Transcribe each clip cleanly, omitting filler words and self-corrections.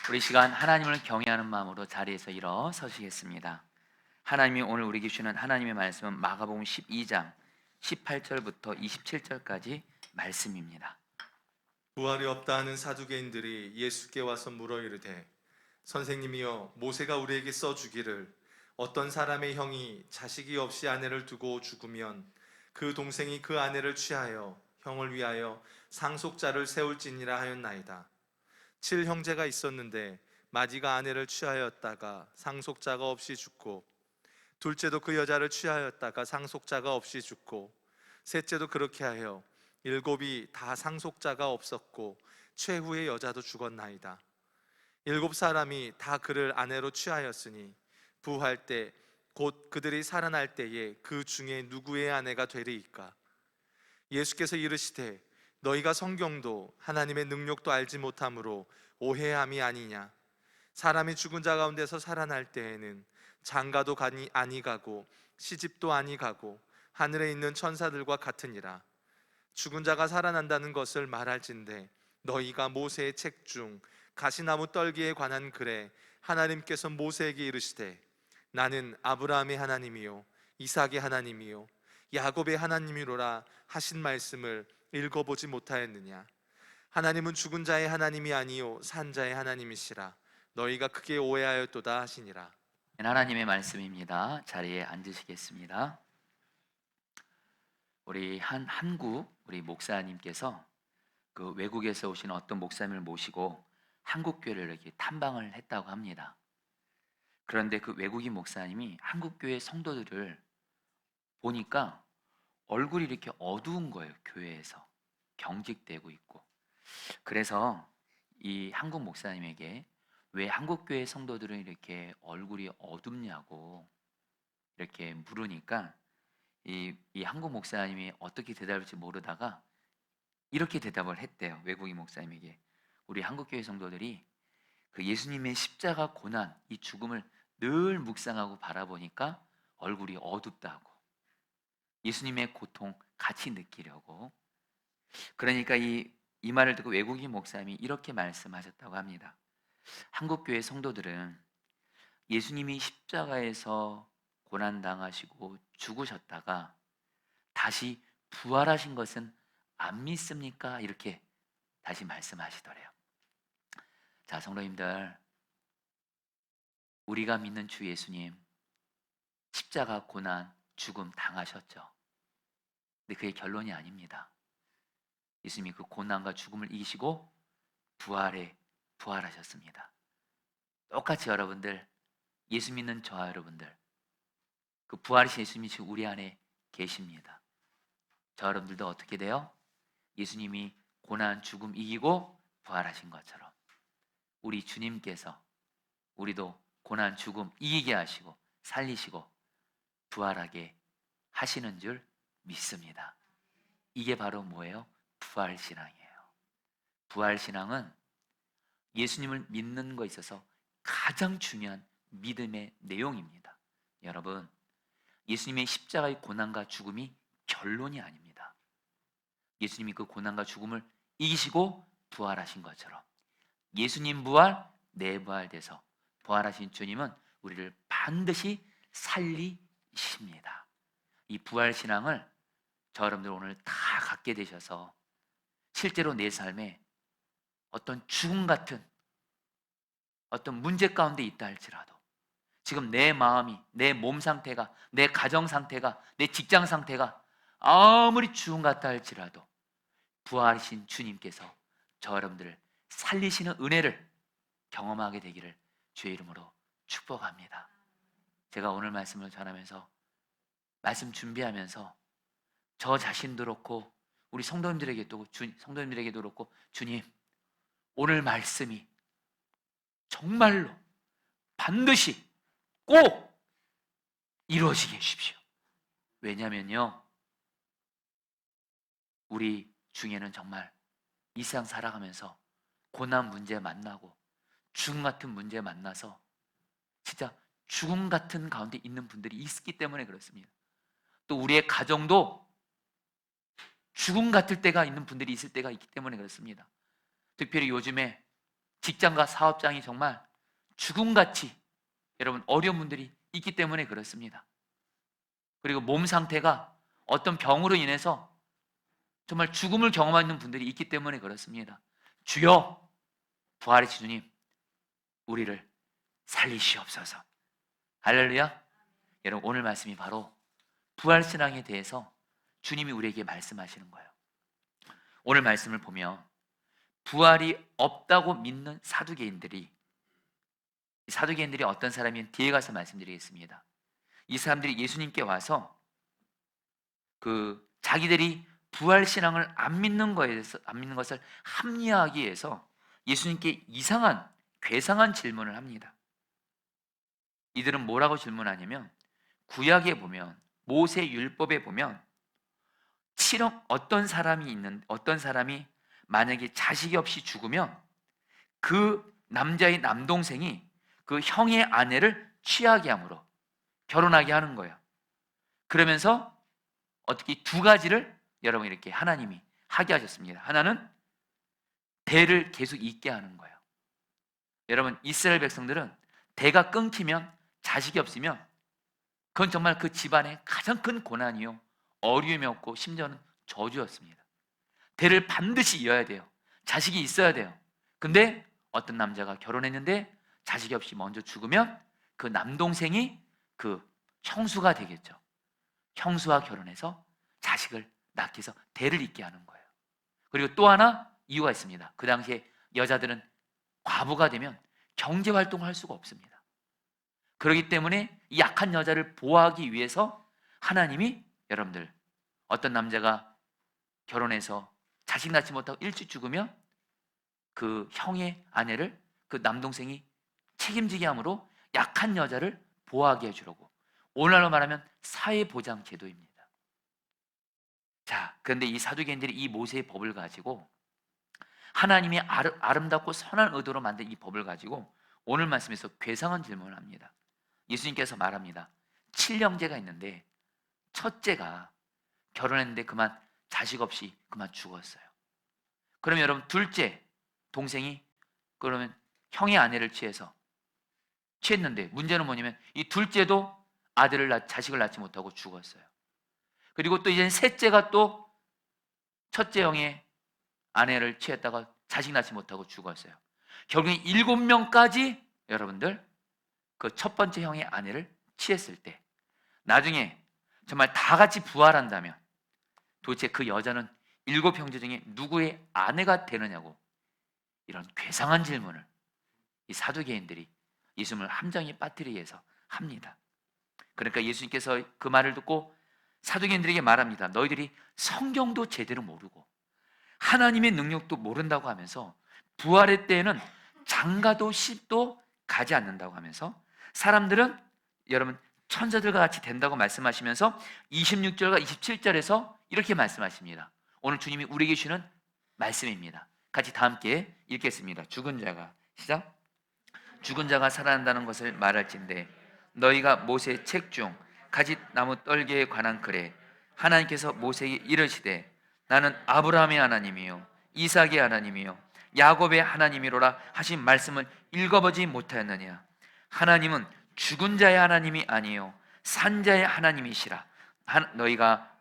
우리 시간 하나님을 경외하는 마음으로 자리에서 일어서시겠습니다. 하나님이 오늘 우리에게 주시는 하나님의 말씀은 마가복음 12장 18절부터 27절까지 말씀입니다. 부활이 없다 하는 사두개인들이 예수께 와서 물어 이르되 선생님이여, 모세가 우리에게 써주기를 어떤 사람의 형이 자식이 없이 아내를 두고 죽으면 그 동생이 그 아내를 취하여 형을 위하여 상속자를 세울지니라 하였나이다. 7형제가 있었는데 마디가 아내를 취하였다가 상속자가 없이 죽고, 둘째도 그 여자를 취하였다가 상속자가 없이 죽고, 셋째도 그렇게 하여 일곱이 다 상속자가 없었고 최후의 여자도 죽었나이다. 7사람이 다 그를 아내로 취하였으니 부활 때 곧 그들이 살아날 때에 그 중에 누구의 아내가 되리이까? 예수께서 이르시되 너희가 성경도 하나님의 능력도 알지 못함으로 오해함이 아니냐? 사람이 죽은 자 가운데서 살아날 때에는 장가도 아니 가고 시집도 아니 가고 하늘에 있는 천사들과 같으니라. 죽은 자가 살아난다는 것을 말할진대 너희가 모세의 책 중 가시나무 떨기에 관한 글에 하나님께서 모세에게 이르시되 나는 아브라함의 하나님이요 이삭의 하나님이요 야곱의 하나님이로라 하신 말씀을 읽어보지 못하였느냐? 하나님은 죽은 자의 하나님이 아니요 산 자의 하나님이시라. 너희가 크게 오해하였도다 하시니라. 하나님의 말씀입니다. 자리에 앉으시겠습니다. 우리 한국 우리 목사님께서 그 외국에서 오신 어떤 목사님을 모시고 한국 교회를 이렇게 탐방을 했다고 합니다. 그런데 그 외국인 목사님이 한국 교회 성도들을 보니까 얼굴이 이렇게 어두운 거예요. 교회에서 경직되고 있고. 그래서 이 한국 목사님에게 왜 한국 교회 성도들은 이렇게 얼굴이 어둡냐고 이렇게 물으니까 이 한국 목사님이 어떻게 대답할지 모르다가 이렇게 대답을 했대요. 외국인 목사님에게. 우리 한국 교회 성도들이 그 예수님의 십자가 고난, 이 죽음을 늘 묵상하고 바라보니까 얼굴이 어둡다고. 예수님의 고통 같이 느끼려고. 그러니까 이 말을 듣고 외국인 목사님이 이렇게 말씀하셨다고 합니다. 한국 교회 성도들은 예수님이 십자가에서 고난당하시고 죽으셨다가 다시 부활하신 것은 안 믿습니까? 이렇게 다시 말씀하시더래요. 자, 성도님들, 우리가 믿는 주 예수님 십자가 고난, 죽음 당하셨죠. 근데 그게 결론이 아닙니다. 예수님이 그 고난과 죽음을 이기시고 부활하셨습니다. 똑같이 여러분들, 예수 믿는 저와 여러분들, 그 부활이신 예수님이 지금 우리 안에 계십니다. 저 여러분들도 어떻게 돼요? 예수님이 고난, 죽음 이기고 부활하신 것처럼 우리 주님께서 우리도 고난, 죽음 이기게 하시고 살리시고 부활하게 하시는 줄 믿습니다. 이게 바로 뭐예요? 부활신앙이에요. 부활신앙은 예수님을 믿는 것에 있어서 가장 중요한 믿음의 내용입니다. 여러분, 예수님의 십자가의 고난과 죽음이 결론이 아닙니다. 예수님이 그 고난과 죽음을 이기시고 부활하신 것처럼 예수님 부활, 내 부활돼서 부활하신 주님은 우리를 반드시 살리십니다. 이 부활신앙을 저 여러분들 오늘 다 갖게 되셔서 실제로 내 삶에 어떤 죽음 같은 어떤 문제 가운데 있다 할지라도 지금 내 마음이, 내 몸 상태가, 내 가정 상태가, 내 직장 상태가 아무리 죽음 같다 할지라도 부활이신 주님께서 저 여러분들을 살리시는 은혜를 경험하게 되기를 주의 이름으로 축복합니다. 제가 오늘 말씀을 전하면서 말씀 준비하면서 저 자신도 그렇고 우리 성도님들에게도 그렇고 주님, 오늘 말씀이 정말로 반드시 꼭 이루어지게 해주십시오. 왜냐면요, 우리 중에는 정말 이 세상 살아가면서 고난 문제 만나고 죽음 같은 문제 만나서 진짜 죽음 같은 가운데 있는 분들이 있기 때문에 그렇습니다. 또 우리의 가정도 죽음 같을 때가 있는 분들이 있을 때가 있기 때문에 그렇습니다. 특별히 요즘에 직장과 사업장이 정말 죽음같이 여러분 어려운 분들이 있기 때문에 그렇습니다. 그리고 몸 상태가 어떤 병으로 인해서 정말 죽음을 경험하는 분들이 있기 때문에 그렇습니다. 주여, 부활의 주님, 우리를 살리시옵소서. 할렐루야. 여러분, 오늘 말씀이 바로 부활신앙에 대해서 주님이 우리에게 말씀하시는 거예요. 오늘 말씀을 보면 부활이 없다고 믿는 사두개인들이, 이 사두개인들이 어떤 사람이면 뒤에 가서 말씀드리겠습니다. 이 사람들이 예수님께 와서 자기들이 부활 신앙을 안 믿는 것을 합리화하기 위해서 예수님께 이상한 괴상한 질문을 합니다. 이들은 뭐라고 질문하냐면, 구약에 보면, 모세 율법에 보면 어떤 사람이 만약에 자식이 없이 죽으면 그 남자의 남동생이 그 형의 아내를 취하게 함으로 결혼하게 하는 거예요. 그러면서 어떻게 두 가지를 여러분 이렇게 하나님이 하게 하셨습니다. 하나는 대를 계속 잇게 하는 거예요. 여러분, 이스라엘 백성들은 대가 끊기면, 자식이 없으면 그건 정말 그 집안의 가장 큰 고난이요, 어려움이었고 심지어는 저주였습니다. 대를 반드시 이어야 돼요. 자식이 있어야 돼요. 근데 어떤 남자가 결혼했는데 자식이 없이 먼저 죽으면 그 남동생이 그 형수가 되겠죠. 형수와 결혼해서 자식을 낳게 해서 대를 잇게 하는 거예요. 그리고 또 하나 이유가 있습니다. 그 당시에 여자들은 과부가 되면 경제 활동을 할 수가 없습니다. 그렇기 때문에 이 약한 여자를 보호하기 위해서 하나님이, 여러분들, 어떤 남자가 결혼해서 자식 낳지 못하고 일찍 죽으면 그 형의 아내를 그 남동생이 책임지게 함으로 약한 여자를 보호하게 해주려고, 오늘날로 말하면 사회보장 제도입니다. 자, 그런데 이 사두개인들이 이 모세의 법을 가지고, 하나님이 아름답고 선한 의도로 만든 이 법을 가지고 오늘 말씀에서 괴상한 질문을 합니다. 예수님께서 말합니다. 7형제가 있는데 첫째가 결혼했는데 그만 자식 없이 그만 죽었어요. 그러면 여러분, 둘째 동생이 그러면 형의 아내를 취했는데 문제는 뭐냐면 이 둘째도 자식을 낳지 못하고 죽었어요. 그리고 또 이제 셋째가 또 첫째 형의 아내를 취했다가 자식 낳지 못하고 죽었어요. 결국에 7명까지 여러분들 그 첫 번째 형의 아내를 취했을 때, 나중에 정말 다 같이 부활한다면 도대체 그 여자는 7형제 중에 누구의 아내가 되느냐고, 이런 괴상한 질문을 이 사두개인들이 예수님을 함정에 빠뜨리기 위해서 합니다. 그러니까 예수님께서 그 말을 듣고 사두개인들에게 말합니다. 너희들이 성경도 제대로 모르고 하나님의 능력도 모른다고 하면서 부활의 때에는 장가도 시집도 가지 않는다고 하면서 사람들은 여러분 천사들과 같이 된다고 말씀하시면서 26절과 27절에서 이렇게 말씀하십니다. 오늘 주님이 우리에게 주시는 말씀입니다. 같이 다 함께 읽겠습니다. 죽은 자가, 시작. 죽은 자가 살아난다는 것을 말할진대 너희가 모세 책 중 가짓나무 떨기에 관한 글에 하나님께서 모세에게 이르시되 나는 아브라함의 하나님이요 이삭의 하나님이요 야곱의 하나님이로라 하신 말씀을 읽어보지 못하였느냐. 하나님은 죽은 자의 하나님이 아니요 산 자의 하나님이시라 너희가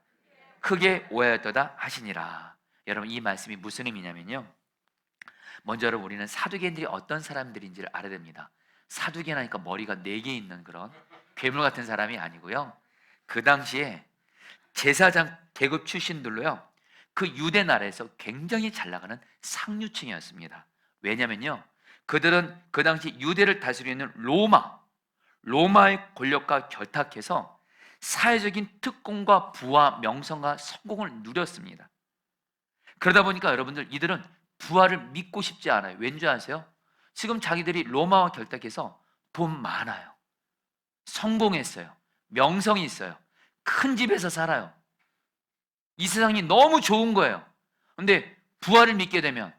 크게 오해하였도다 하시니라. 여러분, 이 말씀이 무슨 의미냐면요, 먼저 여러분, 우리는 사두개인들이 어떤 사람들인지를 알아야 됩니다. 사두개나니까 머리가 4개 있는 그런 괴물 같은 사람이 아니고요, 그 당시에 제사장 계급 출신들로요, 그 유대 나라에서 굉장히 잘 나가는 상류층이었습니다. 왜냐면요, 그들은 그 당시 유대를 다스리는 로마의 권력과 결탁해서 사회적인 특권과 부와 명성과 성공을 누렸습니다. 그러다 보니까 여러분들, 이들은 부활을 믿고 싶지 않아요. 왠지 아세요? 지금 자기들이 로마와 결탁해서 돈 많아요, 성공했어요, 명성이 있어요, 큰 집에서 살아요. 이 세상이 너무 좋은 거예요. 근데 부활을 믿게 되면,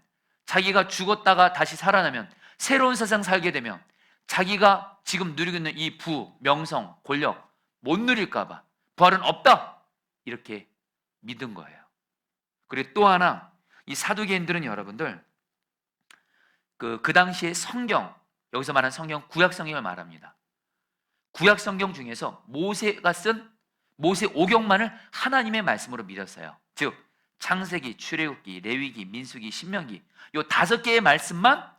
자기가 죽었다가 다시 살아나면, 새로운 세상 살게 되면 자기가 지금 누리고 있는 이 부, 명성, 권력 못 누릴까 봐 부활은 없다, 이렇게 믿은 거예요. 그리고 또 하나, 이 사두개인들은 여러분들 그 당시에 성경, 여기서 말하는 성경 구약 성경을 말합니다. 구약 성경 중에서 모세가 쓴 모세 오경만을 하나님의 말씀으로 믿었어요. 즉 창세기, 출애굽기, 레위기, 민수기, 신명기 요 5개의 말씀만,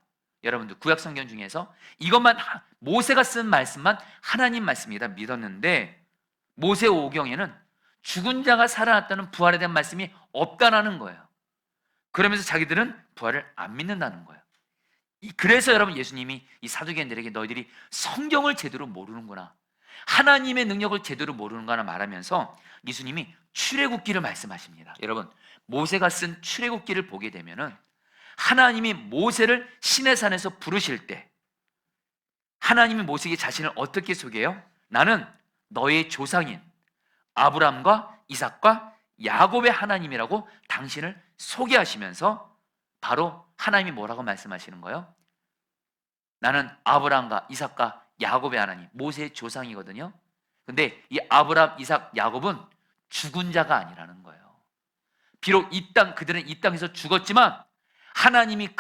여러분들 구약 성경 중에서 이것만 모세가 쓴 말씀만 하나님 말씀이다 믿었는데, 모세 오경에는 죽은 자가 살아났다는 부활에 대한 말씀이 없다라는 거예요. 그러면서 자기들은 부활을 안 믿는다는 거예요. 그래서 여러분 예수님이 이 사두개인들에게 너희들이 성경을 제대로 모르는구나, 하나님의 능력을 제대로 모르는구나 말하면서 예수님이 출애굽기를 말씀하십니다. 여러분 모세가 쓴 출애굽기를 보게 되면은 하나님이 모세를 시내산에서 부르실 때 하나님이 모세에게 자신을 어떻게 소개해요? 나는 너의 조상인 아브라함과 이삭과 야곱의 하나님이라고 당신을 소개하시면서 바로 하나님이 뭐라고 말씀하시는 거예요? 나는 아브라함과 이삭과 야곱의 하나님, 모세의 조상이거든요. 근데 이 아브라함, 이삭, 야곱은 죽은 자가 아니라는 거예요. 비록 그들은 이 땅에서 죽었지만 하나님이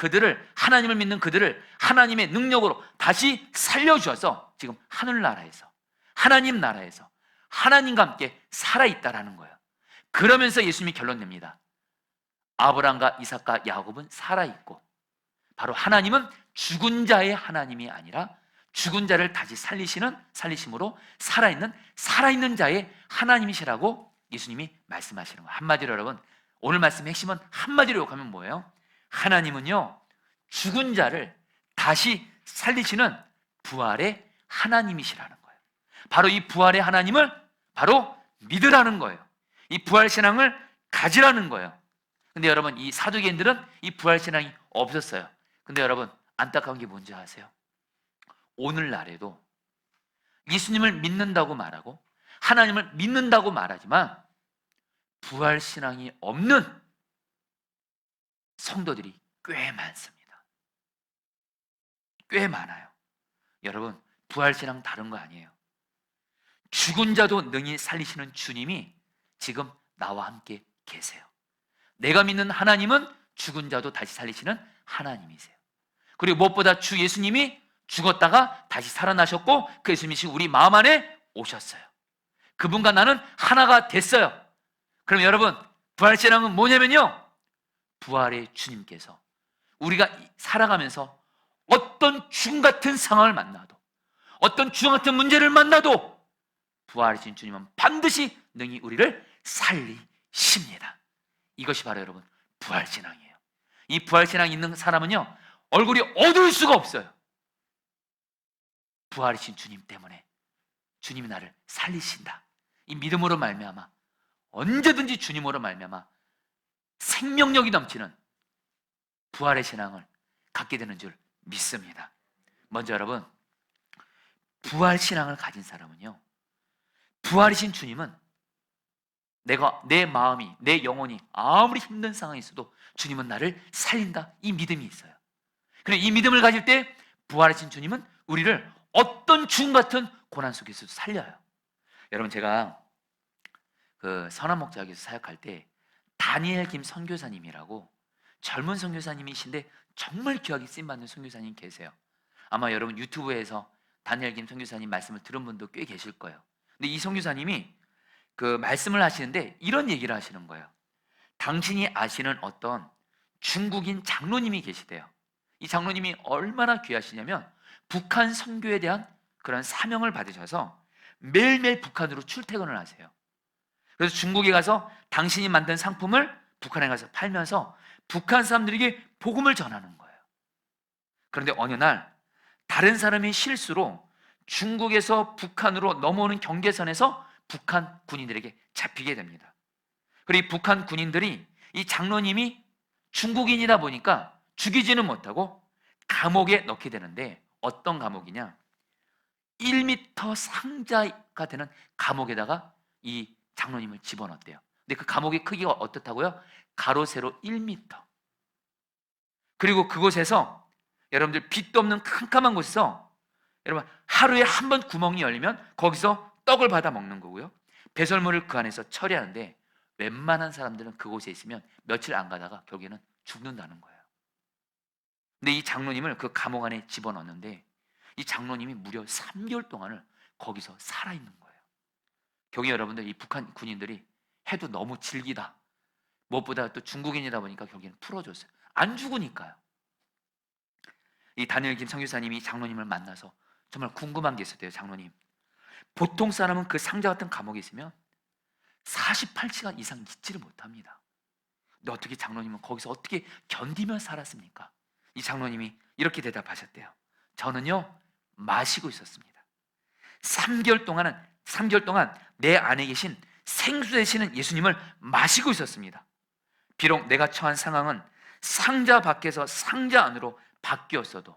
하나님을 믿는 그들을 하나님의 능력으로 다시 살려주셔서 지금 하늘나라에서, 하나님 나라에서 하나님과 함께 살아있다라는 거예요. 그러면서 예수님이 결론 냅니다. 아브라함과 이삭과 야곱은 살아있고 바로 하나님은 죽은 자의 하나님이 아니라 죽은 자를 다시 살리심으로 살아있는 자의 하나님이시라고 예수님이 말씀하시는 거예요. 한마디로 여러분 오늘 말씀의 핵심은 한마디로 욕하면 뭐예요? 하나님은요 죽은 자를 다시 살리시는 부활의 하나님이시라는 거예요. 바로 이 부활의 하나님을 바로 믿으라는 거예요. 이 부활 신앙을 가지라는 거예요. 근데 여러분 이 사두개인들은 이 부활 신앙이 없었어요. 근데 여러분 안타까운 게 뭔지 아세요? 오늘날에도 예수님을 믿는다고 말하고 하나님을 믿는다고 말하지만 부활 신앙이 없는 성도들이 꽤 많습니다. 꽤 많아요. 여러분 부활 신앙 다른 거 아니에요. 죽은 자도 능히 살리시는 주님이 지금 나와 함께 계세요. 내가 믿는 하나님은 죽은 자도 다시 살리시는 하나님이세요. 그리고 무엇보다 주 예수님이 죽었다가 다시 살아나셨고 그 예수님이 우리 마음 안에 오셨어요. 그분과 나는 하나가 됐어요. 그럼 여러분 부활신앙은 뭐냐면요, 부활의 주님께서 우리가 살아가면서 어떤 죽음 같은 상황을 만나도, 어떤 죽음 같은 문제를 만나도 부활하신 주님은 반드시 능히 우리를 살리십니다. 이것이 바로 여러분 부활신앙이에요. 이 부활신앙이 있는 사람은요 얼굴이 어두울 수가 없어요. 부활이신 주님 때문에 주님이 나를 살리신다, 이 믿음으로 말미암아 언제든지 주님으로 말미암아 생명력이 넘치는 부활의 신앙을 갖게 되는 줄 믿습니다. 먼저 여러분 부활신앙을 가진 사람은요, 부활이신 주님은 내 마음이, 내 영혼이 아무리 힘든 상황이 있어도 주님은 나를 살린다, 이 믿음이 있어요. 그래 이 믿음을 가질 때 부활하신 주님은 우리를 어떤 죽음 같은 고난 속에서도 살려요. 여러분 제가 그 선한목자에서 사역할 때 다니엘 김 선교사님이라고 젊은 선교사님이신데 정말 귀하게 쓰임받는 선교사님 계세요. 아마 여러분 유튜브에서 다니엘 김 선교사님 말씀을 들은 분도 꽤 계실 거예요. 근데 이 선교사님이 그 말씀을 하시는데 이런 얘기를 하시는 거예요. 당신이 아시는 어떤 중국인 장로님이 계시대요. 이 장로님이 얼마나 귀하시냐면 북한 선교에 대한 그런 사명을 받으셔서 매일매일 북한으로 출퇴근을 하세요. 그래서 중국에 가서 당신이 만든 상품을 북한에 가서 팔면서 북한 사람들에게 복음을 전하는 거예요. 그런데 어느 날 다른 사람의 실수로 중국에서 북한으로 넘어오는 경계선에서 북한 군인들에게 잡히게 됩니다. 그리고 이 북한 군인들이 이 장로님이 중국인이다 보니까 죽이지는 못하고 감옥에 넣게 되는데, 어떤 감옥이냐, 1m 상자가 되는 감옥에다가 이 장로님을 집어넣었대요. 근데 그 감옥의 크기가 어떻다고요? 가로 세로 1m. 그리고 그곳에서 여러분들 빛도 없는 캄캄한 곳에서 여러분 하루에 한 번 구멍이 열리면 거기서 떡을 받아 먹는 거고요, 배설물을 그 안에서 처리하는데 웬만한 사람들은 그곳에 있으면 며칠 안 가다가 결국에는 죽는다는 거예요. 근데 이 장로님을 그 감옥 안에 집어넣었는데 이 장로님이 무려 3개월 동안을 거기서 살아있는 거예요. 경위 여러분들, 이 북한 군인들이 해도 너무 질기다. 무엇보다 또 중국인이다 보니까 결국에는 풀어줬어요. 안 죽으니까요. 이 다니엘 김 선교사님이 장로님을 만나서 정말 궁금한 게 있었대요. 장로님, 보통 사람은 그 상자 같은 감옥에 있으면 48시간 이상 있지를 못합니다. 근데 어떻게 장로님은 거기서 어떻게 견디며 살았습니까? 이 장로님이 이렇게 대답하셨대요. 저는요, 마시고 있었습니다. 3개월 동안 내 안에 계신 생수 되시는 예수님을 마시고 있었습니다. 비록 내가 처한 상황은 상자 밖에서 상자 안으로 바뀌었어도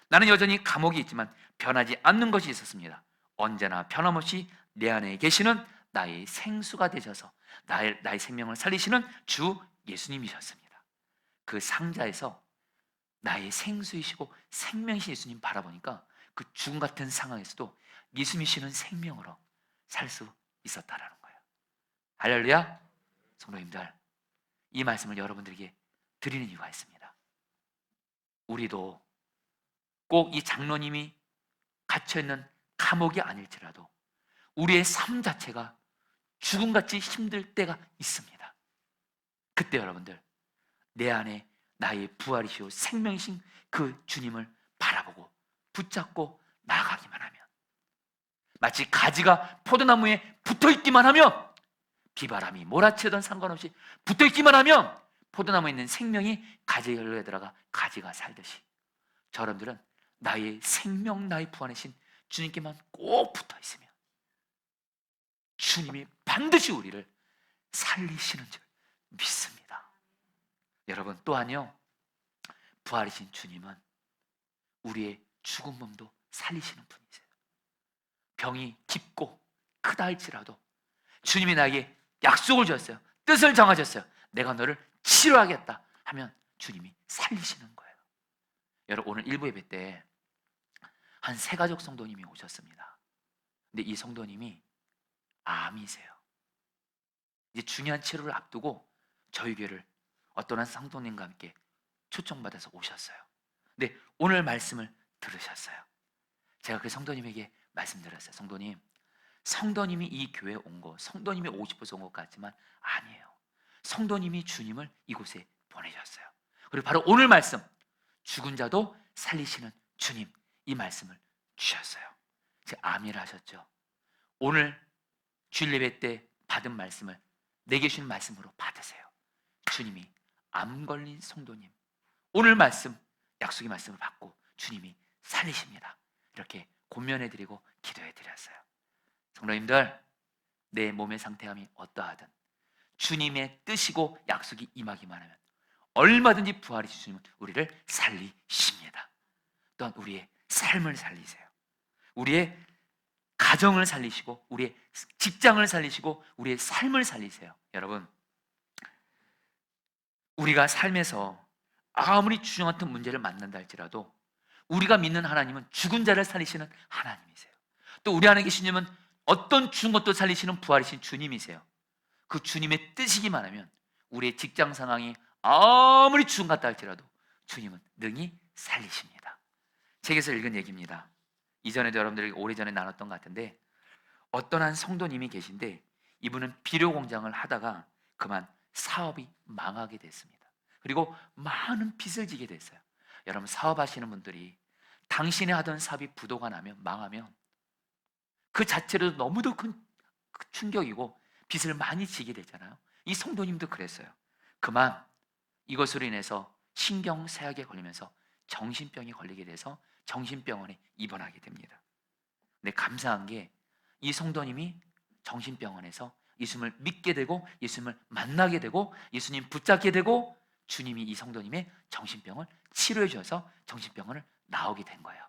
나는 여전히 감옥에 있지만 변하지 않는 것이 있었습니다. 언제나 변함없이 내 안에 계시는 나의 생수가 되셔서 나의 생명을 살리시는 주 예수님이셨습니다. 그 상자에서 나의 생수이시고 생명이신 예수님 바라보니까 그 죽음 같은 상황에서도 예수님이시는 생명으로 살 수 있었다라는 거예요. 할렐루야. 성도님들, 이 말씀을 여러분들에게 드리는 이유가 있습니다. 우리도 꼭 이 장로님이 갇혀있는 감옥이 아닐지라도 우리의 삶 자체가 죽음같이 힘들 때가 있습니다. 그때 여러분들, 내 안에 나의 부활이시오 생명이신 그 주님을 바라보고 붙잡고 나아가기만 하면, 마치 가지가 포도나무에 붙어있기만 하면, 비바람이 몰아치던 상관없이 붙어있기만 하면 포도나무에 있는 생명이 가지에 흘러 들어가 가지가 살듯이 여러분들은 나의 생명, 나의 부활이신 주님께만 꼭 붙어있으면 주님이 반드시 우리를 살리시는 줄 믿습니다. 여러분, 또한요, 부활이신 주님은 우리의 죽은 몸도 살리시는 분이세요. 병이 깊고 크다 할지라도 주님이 나에게 약속을 주셨어요. 뜻을 정하셨어요. 내가 너를 치료하겠다 하면 주님이 살리시는 거예요. 여러분, 오늘 일부 예배 때 한 세 가족 성도님이 오셨습니다. 근데 이 성도님이 암이세요. 이제 중요한 치료를 앞두고 저희 교회를 어떤 한 성도님과 함께 초청받아서 오셨어요. 근데 오늘 말씀을 들으셨어요. 제가 그 성도님에게 말씀드렸어요. 성도님이 이 교회에 온 거, 성도님이 오고 싶어서 온 것 같지만 아니에요. 성도님이 주님을 이곳에 보내셨어요. 그리고 바로 오늘 말씀, 죽은 자도 살리시는 주님, 이 말씀을 주셨어요. 제 아미를 하셨죠. 오늘 주일 예배 때 받은 말씀을 내게 주신 말씀으로 받으세요. 주님이 암 걸린 성도님, 오늘 말씀, 약속의 말씀을 받고 주님이 살리십니다. 이렇게 권면해드리고 기도해드렸어요. 성도님들, 내 몸의 상태함이 어떠하든 주님의 뜻이고 약속이 임하기만 하면 얼마든지 부활이신 주님은 우리를 살리십니다. 또한 우리의 삶을 살리세요. 우리의 가정을 살리시고 우리의 직장을 살리시고 우리의 삶을 살리세요. 여러분, 우리가 삶에서 아무리 주정 같은 문제를 만난다 할지라도 우리가 믿는 하나님은 죽은 자를 살리시는 하나님이세요. 또 우리 안에 계신 주님은 어떤 죽은 것도 살리시는 부활이신 주님이세요. 그 주님의 뜻이기만 하면 우리의 직장 상황이 아무리 죽은 것 같다 할지라도 주님은 능히 살리십니다. 책에서 읽은 얘기입니다. 이전에도 여러분들이 오래전에 나눴던 것 같은데, 어떤 한 성도님이 계신데 이분은 비료 공장을 하다가 그만 사업이 망하게 됐습니다. 그리고 많은 빚을 지게 됐어요. 여러분, 사업하시는 분들이 당신이 하던 사업이 부도가 나면, 망하면 그 자체로도 너무도 큰 충격이고 빚을 많이 지게 되잖아요. 이 성도님도 그랬어요. 그만 이것으로 인해서 신경쇠약에 걸리면서 정신병이 걸리게 돼서 정신병원에 입원하게 됩니다. 근데 감사한 게 이 성도님이 정신병원에서 예수님을 믿게 되고 예수님을 만나게 되고 예수님 붙잡게 되고 주님이 이 성도님의 정신병을 치료해 주셔서 정신병원을 나오게 된 거예요.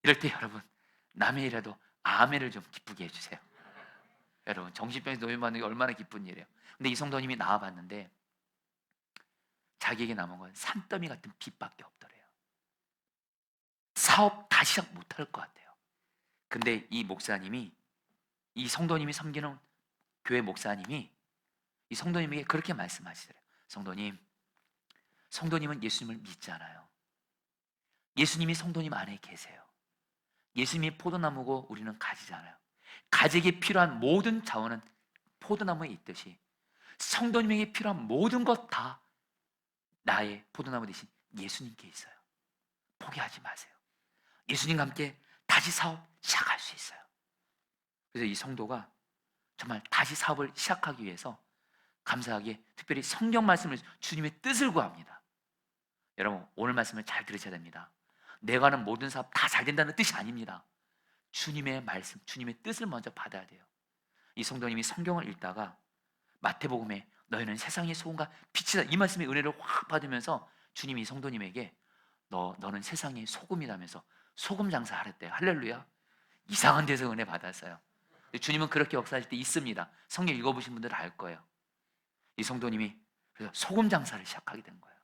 이럴 때 여러분, 남의 일이라도 아멘을 좀 기쁘게 해주세요. 여러분, 정신병에서 노인받는 게 얼마나 기쁜 일이에요. 근데 이 성도님이 나와봤는데 자기에게 남은 건 산더미 같은 빚밖에 없더래요. 사업 다시 시작 못할 것 같아요. 근데 이 목사님이, 이 성도님이 섬기는 교회 목사님이 이 성도님에게 그렇게 말씀하시더래요. 성도님은 예수님을 믿잖아요. 예수님이 성도님 안에 계세요. 예수님이 포도나무고 우리는 가지잖아요. 가지에게 필요한 모든 자원은 포도나무에 있듯이 성도님에게 필요한 모든 것 다 나의 포도나무 대신 예수님께 있어요. 포기하지 마세요. 예수님과 함께 다시 사업 시작할 수 있어요. 그래서 이 성도가 정말 다시 사업을 시작하기 위해서 감사하게 특별히 성경 말씀을 주님의 뜻을 구합니다. 여러분 오늘 말씀을 잘 들으셔야 됩니다. 내가 하는 모든 사업 다 잘 된다는 뜻이 아닙니다. 주님의 말씀, 주님의 뜻을 먼저 받아야 돼요. 이 성도님이 성경을 읽다가 마태복음에 너희는 세상의 소금과 빛이다 이 말씀의 은혜를 확 받으면서 주님이 이 성도님에게 너는 세상의 소금이라면서 소금 장사하랬대요. 할렐루야. 이상한 데서 은혜 받았어요. 주님은 그렇게 역사하실 때 있습니다. 성경 읽어보신 분들은 알 거예요. 이 성도님이 그래서 소금 장사를 시작하게 된 거예요.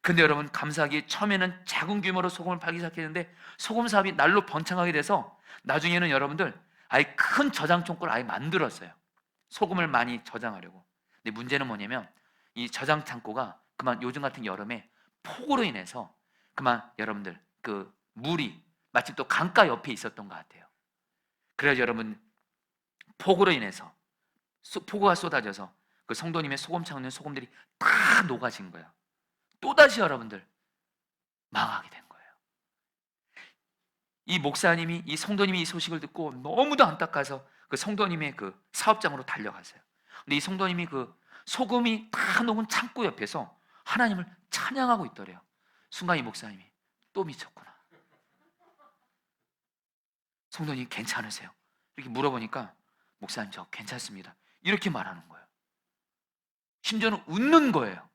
근데 여러분 감사하게 처음에는 작은 규모로 소금을 팔기 시작했는데 소금 사업이 날로 번창하게 돼서 나중에는 여러분들 아예 큰 저장 창고를 아예 만들었어요. 소금을 많이 저장하려고. 근데 문제는 뭐냐면 이 저장 창고가 그만 요즘 같은 여름에 폭우로 인해서 그만 여러분들 그 물이 마치 또 강가 옆에 있었던 것 같아요. 그래서 여러분 폭우로 인해서 폭우가 쏟아져서 그 성도님의 소금 창고에 소금들이 다 녹아진 거예요. 또다시 여러분들 망하게 된 거예요. 이 목사님이 이 성도님이 이 소식을 듣고 너무도 안타까워서 그 성도님의 그 사업장으로 달려갔어요. 근데 이 성도님이 그 소금이 다 녹은 창고 옆에서 하나님을 찬양하고 있더래요. 순간 이 목사님이 또 미쳤구나. 성도님 괜찮으세요? 이렇게 물어보니까 목사님 저 괜찮습니다. 이렇게 말하는 거예요. 심지어는 웃는 거예요.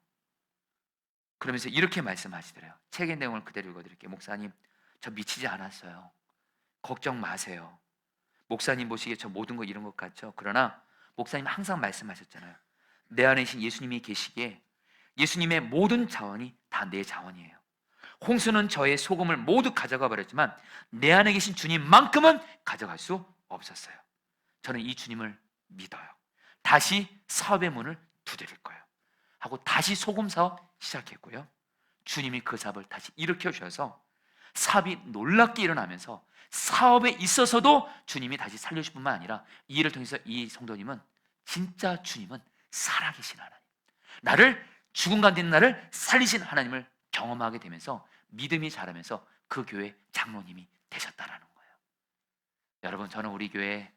그러면서 이렇게 말씀하시더래요. 책의 내용을 그대로 읽어드릴게요. 목사님 저 미치지 않았어요. 걱정 마세요. 목사님 보시기에 저 모든 거 이런 것 같죠? 그러나 목사님 항상 말씀하셨잖아요. 내 안에 계신 예수님이 계시기에 예수님의 모든 자원이 다 내 자원이에요. 홍수는 저의 소금을 모두 가져가 버렸지만 내 안에 계신 주님만큼은 가져갈 수 없었어요. 저는 이 주님을 믿어요. 다시 사업의 문을 두드릴 거예요. 하고 다시 소금 사업 시작했고요. 주님이 그 사업을 다시 일으켜 주셔서 사업이 놀랍게 일어나면서 사업에 있어서도 주님이 다시 살려주실 뿐만 아니라 이 일을 통해서 이 성도님은 진짜 주님은 살아계신 하나님, 나를 죽은 가운데 있는 나를 살리신 하나님을 경험하게 되면서 믿음이 자라면서 그 교회 장로님이 되셨다라는 거예요. 여러분 저는 우리 교회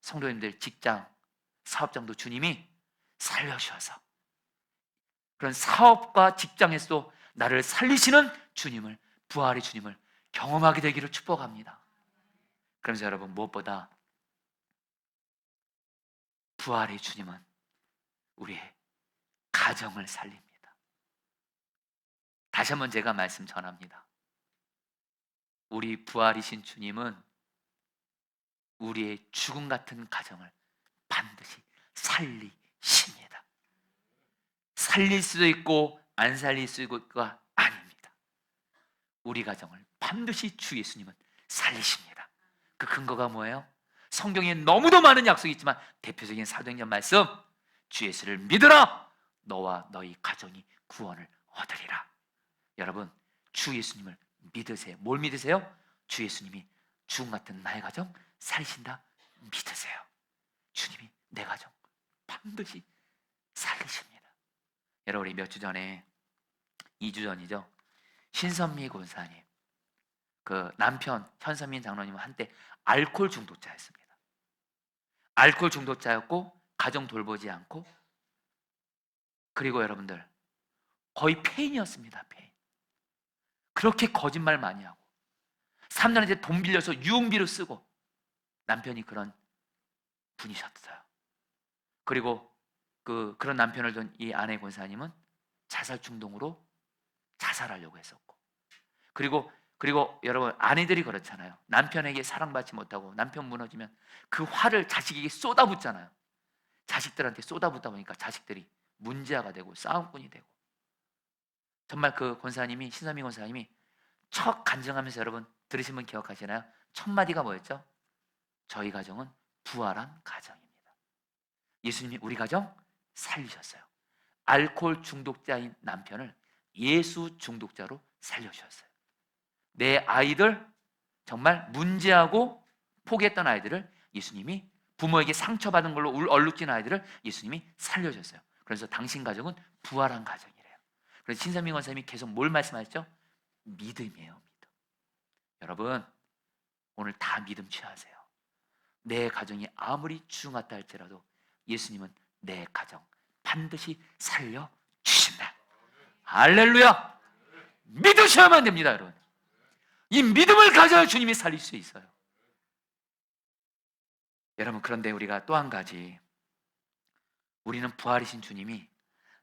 성도님들 직장, 사업장도 주님이 살려주셔서 그런 사업과 직장에서도 나를 살리시는 주님을, 부활의 주님을 경험하게 되기를 축복합니다. 그러면서 여러분 무엇보다 부활의 주님은 우리의 가정을 살립니다. 다시 한번 제가 말씀 전합니다. 우리 부활이신 주님은 우리의 죽음 같은 가정을 반드시 살리십니다. 살릴 수도 있고 안 살릴 수도 있고가 아닙니다. 우리 가정을 반드시 주 예수님은 살리십니다. 그 근거가 뭐예요? 성경에 너무도 많은 약속이 있지만 대표적인 사도행전 말씀, 주 예수를 믿으라 너와 너희 가정이 구원을 얻으리라. 여러분 주 예수님을 믿으세요. 뭘 믿으세요? 주 예수님이 죽음 같은 나의 가정 살리신다 믿으세요. 주님이 내 가정 반드시 살리십니다. 여러분 우리 몇 주 전에 2주 전이죠. 신선미 권사님 그 남편 현선민 장로님은 한때 알코올 중독자였습니다. 알코올 중독자였고 가정 돌보지 않고 그리고 여러분들 거의 폐인이었습니다. 폐인. 그렇게 거짓말 많이 하고 사람들한테 돈 빌려서 유흥비로 쓰고 남편이 그런 분이셨어요. 그리고 그런 남편을 둔 이 아내 권사님은 자살 중독으로 자살하려고 했었고 그리고 여러분 아내들이 그렇잖아요. 남편에게 사랑받지 못하고 남편 무너지면 그 화를 자식에게 쏟아붓잖아요. 자식들한테 쏟아붓다 보니까 자식들이 문제아가 되고 싸움꾼이 되고 정말 그 권사님이 신선미 권사님이 첫 간증하면서 여러분 들으신 분 기억하시나요? 첫 마디가 뭐였죠? 저희 가정은 부활한 가정입니다. 예수님이 우리 가정 살리셨어요. 알코올 중독자인 남편을 예수 중독자로 살려주셨어요. 내 아이들, 정말 문제하고 포기했던 아이들을 예수님이, 부모에게 상처받은 걸로 얼룩진 아이들을 예수님이 살려줬어요. 그래서 당신 가정은 부활한 가정이래요. 그래서 신선민 권사님이 계속 뭘 말씀하셨죠? 믿음이에요, 믿음. 여러분, 오늘 다 믿음 취하세요. 내 가정이 아무리 주중 같다 할지라도 예수님은 내 가정 반드시 살려주신다. 할렐루야! 믿으셔야만 됩니다, 여러분. 이 믿음을 가져야 주님이 살릴 수 있어요. 여러분, 그런데 우리가 또 한 가지, 우리는 부활이신 주님이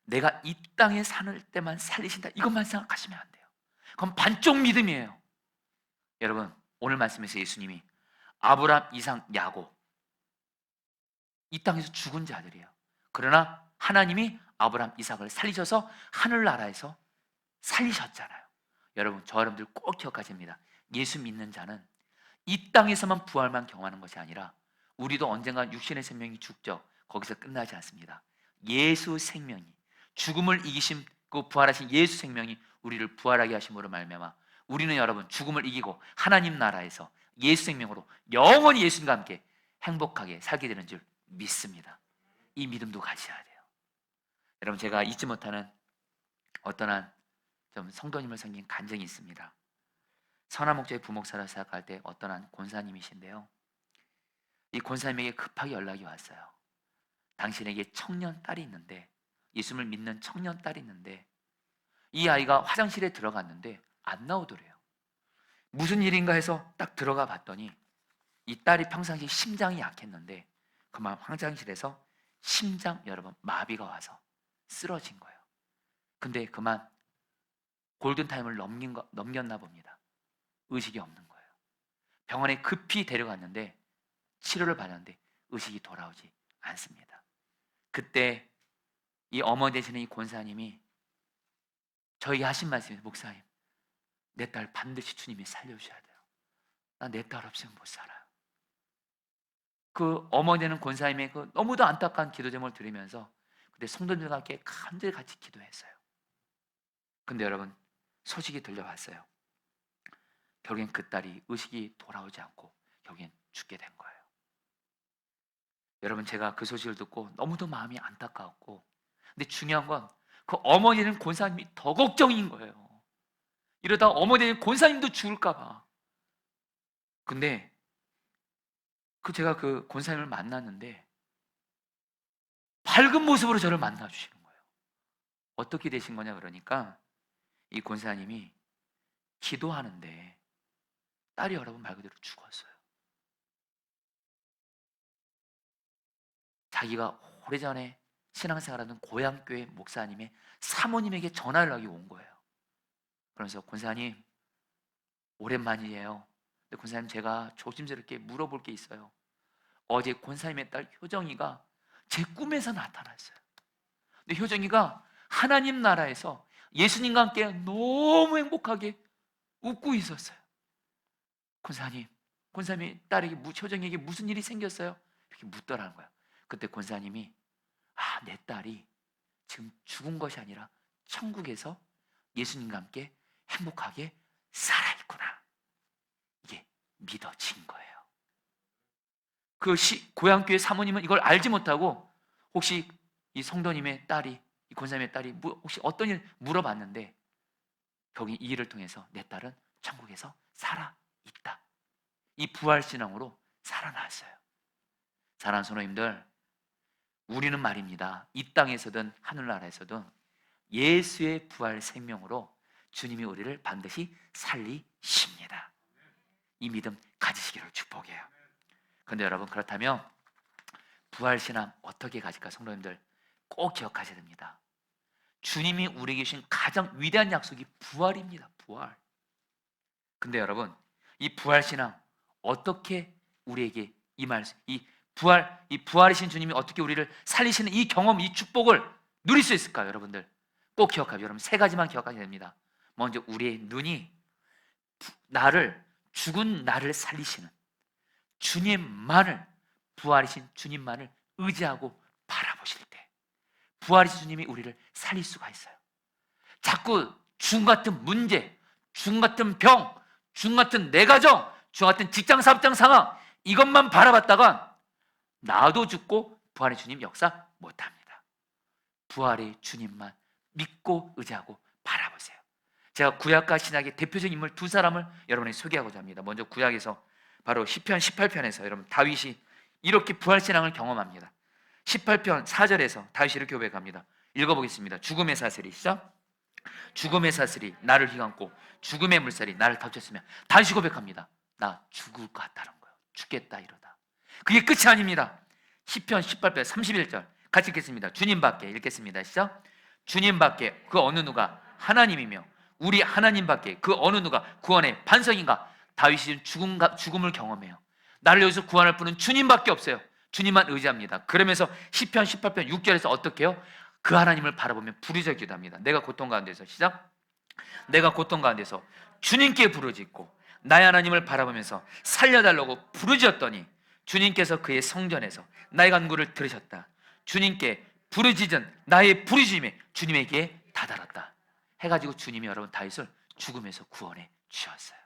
내가 이 땅에 사는 때만 살리신다, 이것만 생각하시면 안 돼요. 그건 반쪽 믿음이에요. 여러분, 오늘 말씀에서 예수님이 아브라함, 이삭, 야곱, 이 땅에서 죽은 자들이에요. 그러나 하나님이 아브라함, 이삭을 살리셔서 하늘나라에서 살리셨잖아요. 여러분, 저 여러분들 꼭 기억하셔야 됩니다. 예수 믿는 자는 이 땅에서만 부활만 경험하는 것이 아니라 우리도 언젠가 육신의 생명이 죽죠. 거기서 끝나지 않습니다. 예수 생명이, 죽음을 이기신 그 부활하신 예수 생명이 우리를 부활하게 하심으로 말미암아 우리는 여러분 죽음을 이기고 하나님 나라에서 예수 생명으로 영원히 예수님과 함께 행복하게 살게 되는 줄 믿습니다. 이 믿음도 가져야 돼요. 여러분, 제가 잊지 못하는 어떤 한 좀 성도님을 섬긴 간증이 있습니다. 선한 목자의 부목사를 생각할 때 어떤 한 권사님이신데요, 이 권사님에게 급하게 연락이 왔어요. 당신에게 청년 딸이 있는데, 예수를 믿는 청년 딸이 있는데 이 아이가 화장실에 들어갔는데 안 나오더래요. 무슨 일인가 해서 딱 들어가 봤더니 이 딸이 평상시 심장이 약했는데 그만 화장실에서 심장, 여러분, 마비가 와서 쓰러진 거예요. 근데 그만 골든타임을 넘겼나 봅니다. 의식이 없는 거예요. 병원에 급히 데려갔는데 치료를 받았는데 의식이 돌아오지 않습니다. 그때 이 어머니 되시는 이 권사님이 저에게 하신 말씀이, 목사님, 내 딸 반드시 주님이 살려주셔야 돼요. 나 내 딸 없으면 못 살아요. 그 어머니 되는 권사님의 그 너무도 안타까운 기도 제목을 들으면서 그때 성도들과 함께 간절히 같이 기도했어요. 근데 여러분, 소식이 들려왔어요. 결국엔 그 딸이 의식이 돌아오지 않고 결국엔 죽게 된 거예요. 여러분, 제가 그 소식을 듣고 너무도 마음이 안타까웠고, 근데 중요한 건 그 어머니는 권사님이 더 걱정인 거예요. 이러다 어머니는 권사님도 죽을까 봐. 근데 제가 그 권사님을 만났는데 밝은 모습으로 저를 만나 주시는 거예요. 어떻게 되신 거냐 그러니까 이 권사님이 기도하는데 딸이 여러분 말 그대로 죽었어요. 자기가 오래전에 신앙생활하는 고향교회 목사님의 사모님에게 전화 연락이 온 거예요. 그러면서 권사님, 오랜만이에요. 근데 권사님, 제가 조심스럽게 물어볼 게 있어요. 어제 권사님의 딸 효정이가 제 꿈에서 나타났어요. 근데 효정이가 하나님 나라에서 예수님과 함께 너무 행복하게 웃고 있었어요. 권사님의 딸에게, 효정이에게 무슨 일이 생겼어요? 이렇게 묻더라는 거예요. 그때 권사님이, 내 딸이 지금 죽은 것이 아니라 천국에서 예수님과 함께 행복하게 살아있구나, 이게 믿어진 거예요. 그 고향교회 사모님은 이걸 알지 못하고 혹시 이 성도님의 딸이, 이 권사님의 딸이 혹시 어떤 일 물어봤는데 거기 이 일을 통해서 내 딸은 천국에서 살아있다, 이 부활신앙으로 살아났어요. 사랑하는 성도님들, 우리는 말입니다, 이 땅에서든 하늘나라에서든 예수의 부활 생명으로 주님이 우리를 반드시 살리십니다. 이 믿음 가지시기를 축복해요. 그런데 여러분, 그렇다면 부활신앙 어떻게 가질까? 성도님들 꼭 기억하셔야 됩니다. 주님이 우리에게 주신 가장 위대한 약속이 부활입니다. 부활. 근데 여러분, 이 부활신앙 어떻게 우리에게 이 부활이신 주님이 어떻게 우리를 살리시는 이 경험, 이 축복을 누릴 수 있을까요? 여러분들 꼭 기억하세요. 여러분, 세 가지만 기억하셔야 됩니다. 먼저, 우리의 눈이 죽은 나를 살리시는 주님만을, 부활이신 주님만을 의지하고 바라보실 때 부활이신 주님이 우리를 살릴 수가 있어요. 자꾸 죽음 같은 문제, 죽음 같은 병, 죽음 같은 내 가정, 죽음 같은 직장 사업장 상황, 이것만 바라봤다간 나도 죽고 부활의 주님 역사 못합니다. 부활의 주님만 믿고 의지하고 바라보세요. 제가 구약과 신약의 대표적인 인물 두 사람을 여러분에게 소개하고자 합니다. 먼저 구약에서 바로 시편 18편에서 여러분 다윗이 이렇게 부활 신앙을 경험합니다. 18편 4절에서 다윗이 이렇게 고백합니다. 읽어보겠습니다. 죽음의 사슬이 시작. 죽음의 사슬이 나를 휘감고 죽음의 물살이 나를 덮쳤으며 다윗이 고백합니다. 나 죽을 것 같다는 거예요. 죽겠다 이러다. 그게 끝이 아닙니다. 시편 18편 31절 같이 읽겠습니다. 주님밖에 읽겠습니다. 시작. 주님밖에 그 어느 누가 하나님이며 우리 하나님밖에 그 어느 누가 구원의 반석인가. 다윗이 죽음을 경험해요. 나를 여기서 구원할 분은 주님밖에 없어요. 주님만 의지합니다. 그러면서 시편 18편 6절에서 어떻게 해요? 그 하나님을 바라보며 부르짖어 기도합니다. 내가 고통 가운데서 시작. 내가 고통 가운데서 주님께 부르짖고 나의 하나님을 바라보면서 살려달라고 부르짖었더니 주님께서 그의 성전에서 나의 간구를 들으셨다. 주님께 부르짖은 나의 부르짖음이 주님에게 다다랐다. 해가지고 주님이 여러분 다윗을 죽음에서 구원해 주셨어요.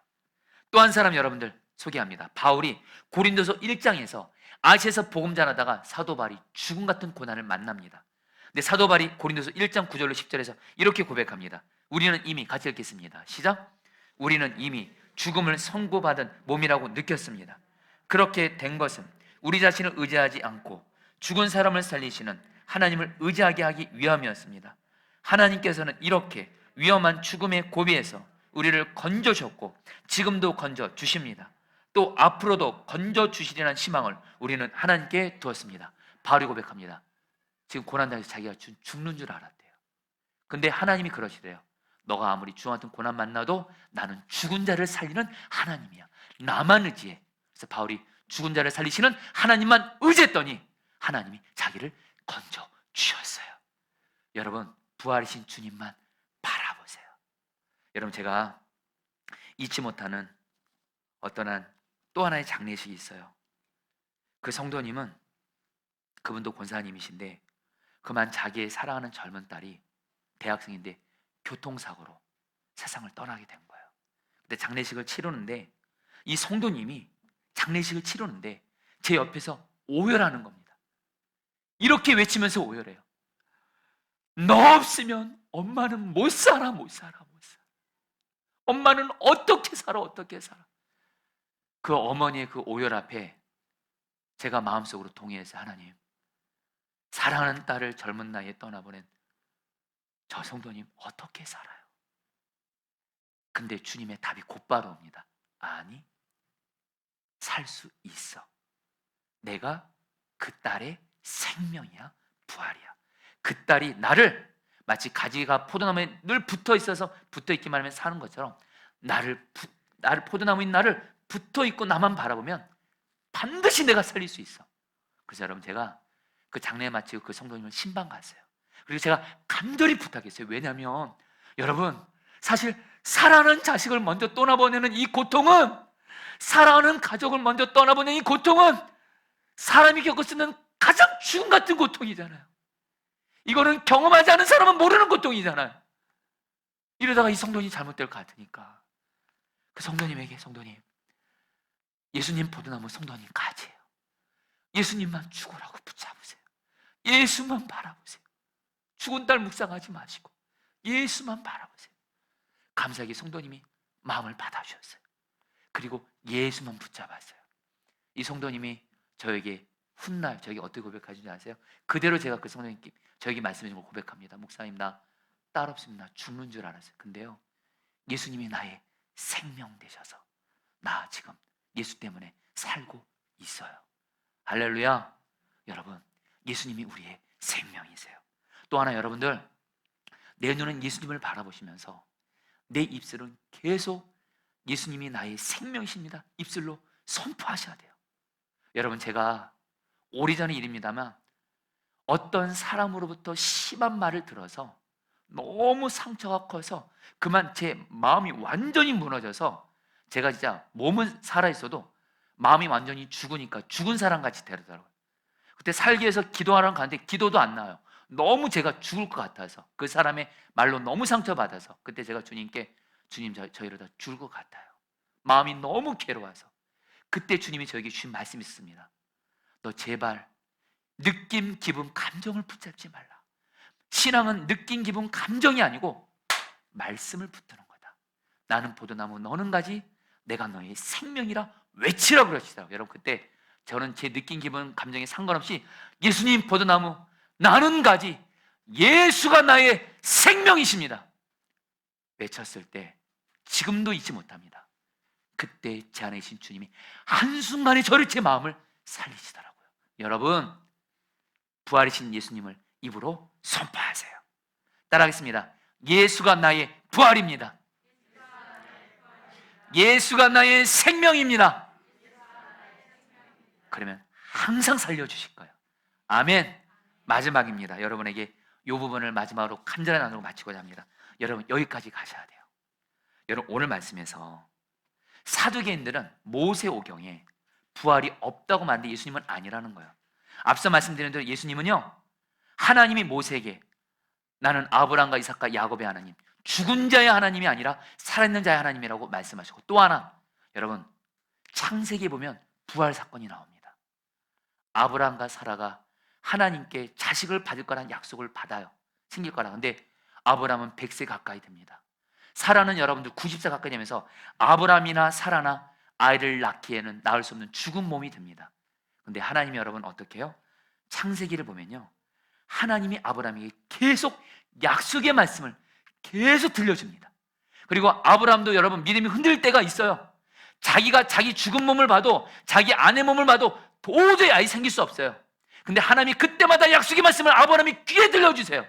또 한 사람 여러분들 소개합니다. 바울이 고린도서 1장에서 아시아에서 복음 전하다가 사도 바울이 죽음 같은 고난을 만납니다. 근데 사도 바울이 고린도서 1장 9절로 10절에서 이렇게 고백합니다. 우리는 이미 같이 읽겠습니다. 시작. 우리는 이미 죽음을 선고받은 몸이라고 느꼈습니다. 그렇게 된 것은 우리 자신을 의지하지 않고 죽은 사람을 살리시는 하나님을 의지하게 하기 위함이었습니다. 하나님께서는 이렇게 위험한 죽음의 고비에서 우리를 건져주셨고 지금도 건져주십니다. 또 앞으로도 건져주시리라는 희망을 우리는 하나님께 두었습니다. 바울이 고백합니다. 지금 고난당해서 자기가 죽는 줄 알았대요. 근데 하나님이 그러시대요. 너가 아무리 죽음 같은 고난 만나도 나는 죽은 자를 살리는 하나님이야. 나만 의지해. 그래서 바울이 죽은 자를 살리시는 하나님만 의지했더니 하나님이 자기를 건져주셨어요. 여러분 부활이신 주님만 바라보세요. 여러분 제가 잊지 못하는 어떤 또 하나의 장례식이 있어요. 그 성도님은 그분도 권사님이신데 그만 자기의 사랑하는 젊은 딸이 대학생인데 교통사고로 세상을 떠나게 된 거예요. 근데 장례식을 치르는데 이 성도님이 장례식을 치르는데 제 옆에서 오열하는 겁니다. 이렇게 외치면서 오열해요. 너 없으면 엄마는 못 살아, 못 살아, 못 살아. 엄마는 어떻게 살아, 어떻게 살아. 그 어머니의 그 오열 앞에 제가 마음속으로 동의해서 하나님, 사랑하는 딸을 젊은 나이에 떠나보낸 저 성도님 어떻게 살아요? 근데 주님의 답이 곧바로 옵니다. 아니, 살 수 있어. 내가 그 딸의 생명이야, 부활이야. 그 딸이 나를 마치 가지가 포도나무에 늘 붙어 있어서 붙어 있기만 하면 사는 것처럼 나를 포도나무인 나를 붙어 있고 나만 바라보면 반드시 내가 살릴 수 있어. 그래서 여러분 제가 그 장례 마치고 그 성도님을 신방 갔어요. 그리고 제가 간절히 부탁했어요. 왜냐하면 여러분 사실 사랑하는 자식을 먼저 떠나보내는 이 고통은, 사랑하는 가족을 먼저 떠나보내는 이 고통은 사람이 겪을 수 있는 가장 죽음 같은 고통이잖아요. 이거는 경험하지 않은 사람은 모르는 고통이잖아요. 이러다가 이 성도님이 잘못될 것 같으니까 그 성도님에게, 성도님, 예수님 포도나무 성도님 가지예요. 예수님만 죽으라고 붙잡으세요. 예수만 바라보세요. 죽은 딸 묵상하지 마시고 예수만 바라보세요. 감사하게 성도님이 마음을 받아주셨어요. 그리고 예수만 붙잡았어요. 이 성도님이 저에게 훗날 저에게 어떻게 고백하시는지 아세요? 그대로 제가 그 성도님께 저에게 말씀해 준 걸 고백합니다. 목사님, 나 딸 없으면 나 죽는 줄 알았어요. 근데요, 예수님이 나의 생명 되셔서 나 지금 예수 때문에 살고 있어요. 할렐루야. 여러분, 예수님이 우리의 생명이세요. 또 하나, 여러분들 내 눈은 예수님을 바라보시면서 내 입술은 계속 예수님이 나의 생명이십니다 입술로 선포하셔야 돼요. 여러분 제가 오래전의 일입니다만 어떤 사람으로부터 심한 말을 들어서 너무 상처가 커서 그만 제 마음이 완전히 무너져서 제가 진짜 몸은 살아있어도 마음이 완전히 죽으니까 죽은 사람같이 되더라고요. 그때 살기 위해서 기도하러 가는데 기도도 안 나와요. 너무 제가 죽을 것 같아서, 그 사람의 말로 너무 상처받아서 그때 제가 주님께, 주님 저 이러다 죽을 것 같아요. 마음이 너무 괴로워서 그때 주님이 저에게 주신 말씀이 있습니다. 너 제발 느낌, 기분, 감정을 붙잡지 말라. 신앙은 느낌, 기분, 감정이 아니고 말씀을 붙드는 거다. 나는 포도나무, 너는 가지, 내가 너의 생명이라 외치라고 그러시더라고요. 여러분, 그때 저는 제 느낌, 기분, 감정에 상관없이 예수님 포도나무, 나는 가지, 예수가 나의 생명이십니다 외쳤을 때 지금도 잊지 못합니다. 그때 제 안에 계신 주님이 한순간에 저를, 제 마음을 살리시더라고요. 여러분, 부활이신 예수님을 입으로 선포하세요. 따라하겠습니다. 예수가 나의 부활입니다. 예수가 나의 생명입니다. 그러면 항상 살려주실 거예요. 아멘. 마지막입니다. 여러분에게 이 부분을 마지막으로 간절히 나누고 마치고자 합니다. 여러분, 여기까지 가셔야 돼요. 여러분, 오늘 말씀에서 사두개인들은 모세오경에 부활이 없다고 말하는데 예수님은 아니라는 거예요. 앞서 말씀드린 대로 예수님은요, 하나님이 모세에게 나는 아브라함과 이삭과 야곱의 하나님, 죽은 자의 하나님이 아니라 살아있는 자의 하나님이라고 말씀하시고, 또 하나, 여러분, 창세기에 보면 부활 사건이 나옵니다. 아브라함과 사라가 하나님께 자식을 받을 거라는 약속을 받아요. 생길 거라. 근데 아브라함은 100세 가까이 됩니다. 사라는 여러분들 90세 가까이 되면서 아브라함이나 사라나 아이를 낳기에는 낳을 수 없는 죽은 몸이 됩니다. 근데 하나님이 여러분 어떻게 해요? 창세기를 보면요, 하나님이 아브라함에게 계속 약속의 말씀을 계속 들려줍니다. 그리고 아브라함도 여러분 믿음이 흔들릴 때가 있어요. 자기가 자기 죽은 몸을 봐도, 자기 아내 몸을 봐도 도저히 아이 생길 수 없어요. 근데 하나님이 그때마다 약속의 말씀을 아브라함이 귀에 들려주세요.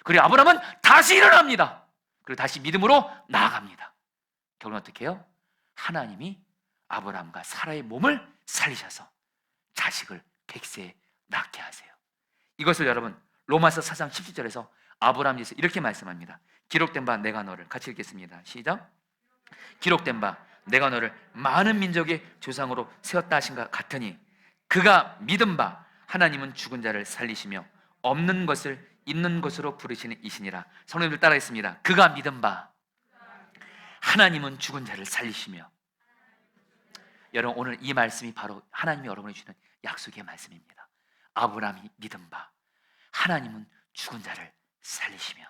그리고 아브라함은 다시 일어납니다. 그리고 다시 믿음으로 나아갑니다. 결국 어떻게 해요? 하나님이 아브라함과 사라의 몸을 살리셔서 자식을 100세에 낳게 하세요. 이것을 여러분 로마서 4장 17절에서 아브라함에서 이렇게 말씀합니다. 기록된 바 내가 너를, 같이 읽겠습니다. 시작. 기록된 바 내가 너를 많은 민족의 조상으로 세웠다 하신 것 같으니 그가 믿은 바 하나님은 죽은 자를 살리시며 없는 것을 있는 것으로 부르시는 이시니라. 성도님들 따라했습니다. 그가 믿은 바 하나님은 죽은 자를 살리시며. 여러분, 오늘 이 말씀이 바로 하나님이 여러분에게 주는 약속의 말씀입니다. 아브라함이 믿은 바 하나님은 죽은 자를 살리시며.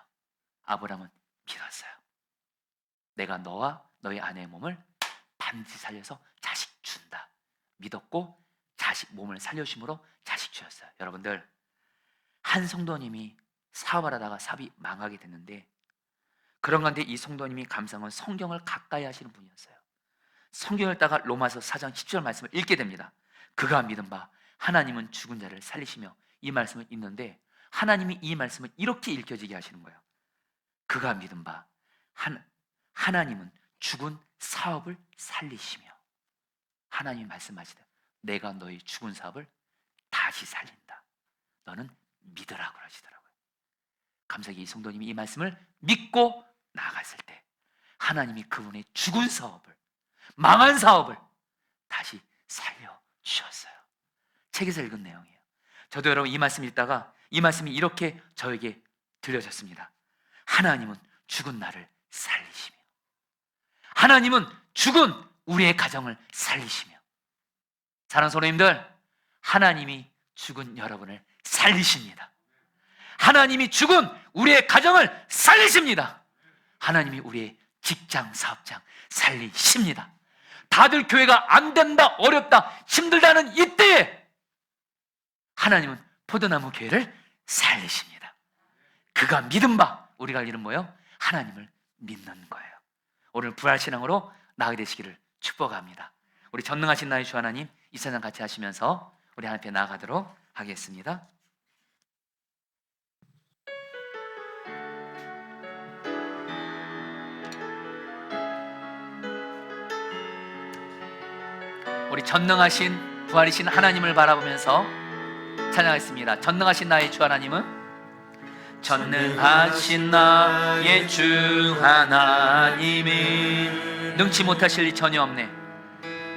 아브라함은 믿었어요. 내가 너와 너의 아내의 몸을 반드시 살려서 자식 준다. 믿었고 자식 몸을 살려주심으로 자식 주었어요. 여러분들, 한 성도님이 사업을 하다가 사업이 망하게 됐는데, 그런 건데 이 성도님이 감사한 건 성경을 가까이 하시는 분이었어요. 성경을 따가 로마서 4장 10절 말씀을 읽게 됩니다. 그가 믿은 바 하나님은 죽은 자를 살리시며. 이 말씀을 읽는데 하나님이 이 말씀을 이렇게 읽혀지게 하시는 거예요. 그가 믿은 바 하나님은 죽은 사업을 살리시며. 하나님이 말씀하시되 내가 너의 죽은 사업을 다시 살린다. 너는 믿으라고 하시더라고요. 감사하게 이 성도님이 이 말씀을 믿고 나아갔을 때 하나님이 그분의 죽은 사업을, 망한 사업을 다시 살려주셨어요. 책에서 읽은 내용이에요. 저도 여러분 이 말씀 읽다가 이 말씀이 이렇게 저에게 들려졌습니다. 하나님은 죽은 나를 살리시며, 하나님은 죽은 우리의 가정을 살리시며. 사랑하는 성도님들, 하나님이 죽은 여러분을 살리십니다. 하나님이 죽은 우리의 가정을 살리십니다. 하나님이 우리의 직장, 사업장 살리십니다. 다들 교회가 안 된다, 어렵다, 힘들다는 이때에 하나님은 포도나무 교회를 살리십니다. 그가 믿은 바, 우리가 할 일은 뭐예요? 하나님을 믿는 거예요. 오늘 부활신앙으로 나아가게 되시기를 축복합니다. 우리 전능하신 나의 주 하나님, 이 찬양 같이 하시면서 우리 하나님 앞에 나아가도록 하겠습니다. 우리 전능하신 부활이신 하나님을 바라보면서 찬양하겠습니다. 전능하신 나의 주 하나님은, 전능하신 나의 주 하나님이 능치 못하실 일 전혀 없네.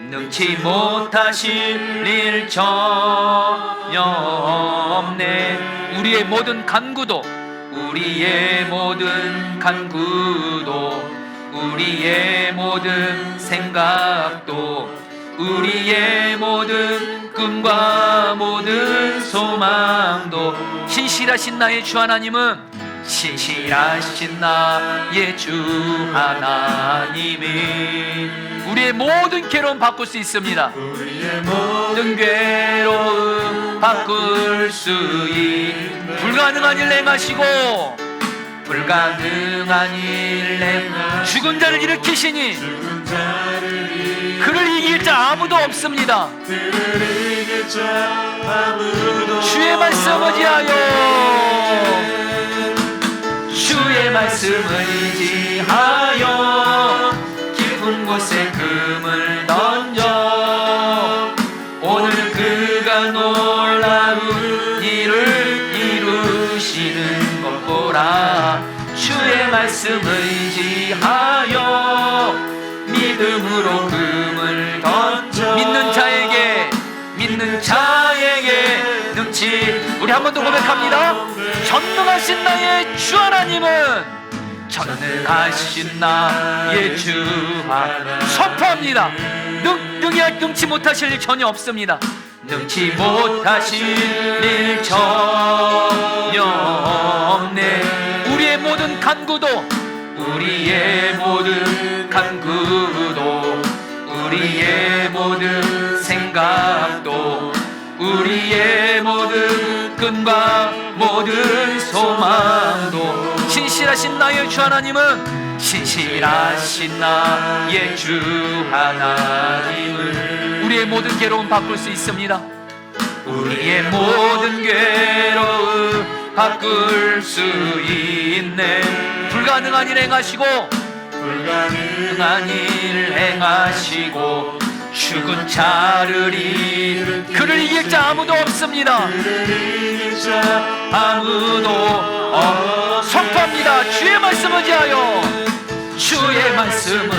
능치 못하실 일 전혀 없네. 우리의 모든 간구도 우리의 모든 생각도 우리의 모든 꿈과 모든 소망도 신실하신 나의 주 하나님은 신실하신 나의 주 하나님이 우리의 모든 괴로움 바꿀 수 있습니다. 우리의 모든 괴로움 바꿀 수 있는 불가능한 일 행하시고 불가능한 일 죽은 자를 일으키시니 그를 이길 자 아무도 없습니다. 주의 말씀을 의지하여 주의 말씀을 의지하여 깊은 곳에 금을 던져 오늘 그가 놀라운 일을 이루시는 것 보라. 주의 말씀을 의지하여 믿음으로 금을 던져 믿는 자에게 능치. 우리 한 번 더 고백합니다. 전능하신 나의 주 하나님은 전능하신 나의 주 하나님 선포합니다. 능치 못하실 일 전혀 없습니다. 능치 못하실 일 전혀 없네. 우리의 모든 간구도 우리의 모든 간구도 우리의 모든 생각도 우리의 모든 꿈과 모든 소망도 신실하신 나의 주 하나님은 신실하신 나의 주 하나님은 우리의 모든 괴로움 바꿀 수 있습니다. 우리의 모든 괴로움 바꿀 수 있네. 불가능한 일 행하시고 불가능한 일 행하시고 죽은 자를 그를 이길 자 아무도 없습니다. 아무도 선포합니다. 주의 말씀을 의지하여 주의 말씀을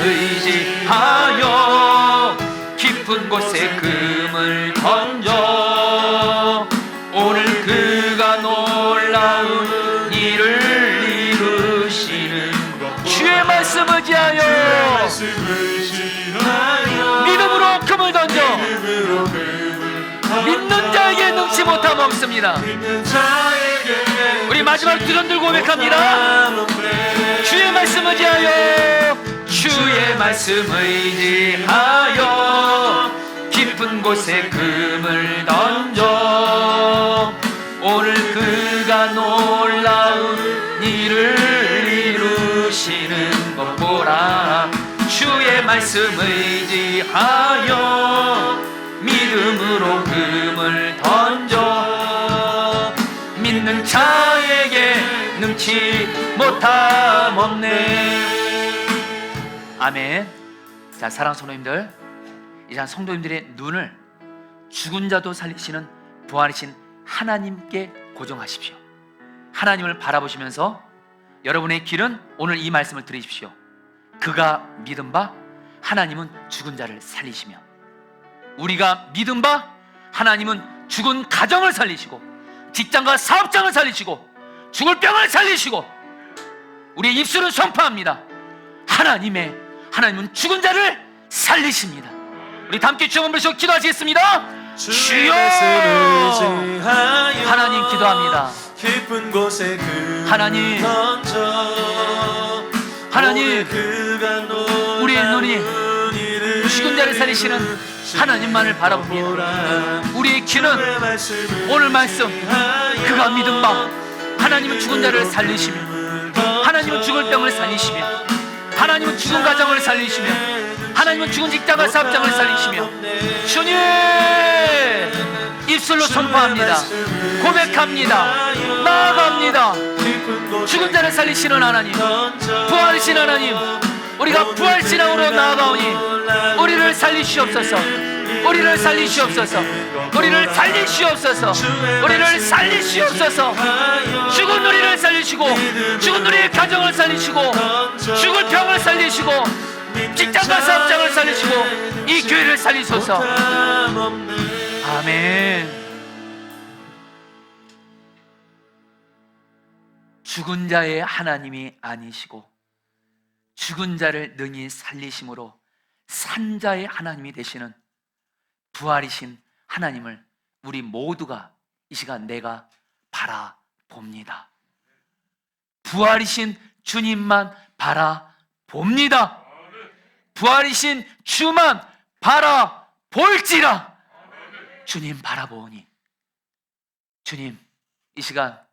의지하여 깊은 곳에 금을 던져 오늘 그가 놀라운 일을 이루시는 주의 말씀을 의지하여 믿음으로 금을 던져 믿는 자에게 능치 못함 없습니다. 우리 마지막 두 손 들고 고백합니다. 주의 말씀을 의지하여 주의 말씀을 의지하여 깊은 곳에 금을 던져 오늘 그가 놀라운 일을 이루시는 것 보라. 주의 말씀을 의지하여 믿음으로 금을 던져 믿는 자에게 능치 못함 없네. 아멘. 자, 사랑하는 성도님들, 이제 성도님들의 눈을 죽은 자도 살리시는 부활이신 하나님께 고정하십시오. 하나님을 바라보시면서 여러분의 길은 오늘 이 말씀을 들으십시오. 그가 믿은 바 하나님은 죽은 자를 살리시며 우리가 믿은 바 하나님은 죽은 가정을 살리시고 직장과 사업장을 살리시고 죽을 병을 살리시고 우리의 입술은 선포합니다. 하나님은 죽은 자를 살리십니다. 우리 함께 주여 한번 부르시고 기도하시겠습니다. 주여 하나님 기도합니다. 깊은 곳에 하나님 우리의 눈이 죽은 자를 살리시는 하나님만을 바라봅니다. 우리의 귀는 오늘 말씀 그가 믿은 바 하나님은 죽은 자를 살리시며 하나님은 죽을 병을 살리시며 하나님은 죽은 가정을 살리시며 하나님은 죽은 직장과 사업장을 살리시며 주님 입술로 선포합니다. 고백합니다. 나아갑니다. 죽은 자를 살리시는 하나님, 부활이신 하나님, 우리가 부활신앙으로 나아가오니 우리를 살리시옵소서. 우리를 살리시옵소서. 우리를 살리시옵소서. 우리를 살리시옵소서. 죽은 우리를 살리시고 죽은 우리의 가정을 살리시고 죽을 병을 살리시고 직장과 사업장을 살리시고 이 교회를 살리소서. 아멘. 죽은 자의 하나님이 아니시고 죽은 자를 능히 살리심으로 산자의 하나님이 되시는 부활이신 하나님을 우리 모두가 이 시간 내가 바라봅니다. 부활이신 주님만 바라봅니다. 부활이신 주만 바라볼지라. 주님 바라보니, 주님 이 시간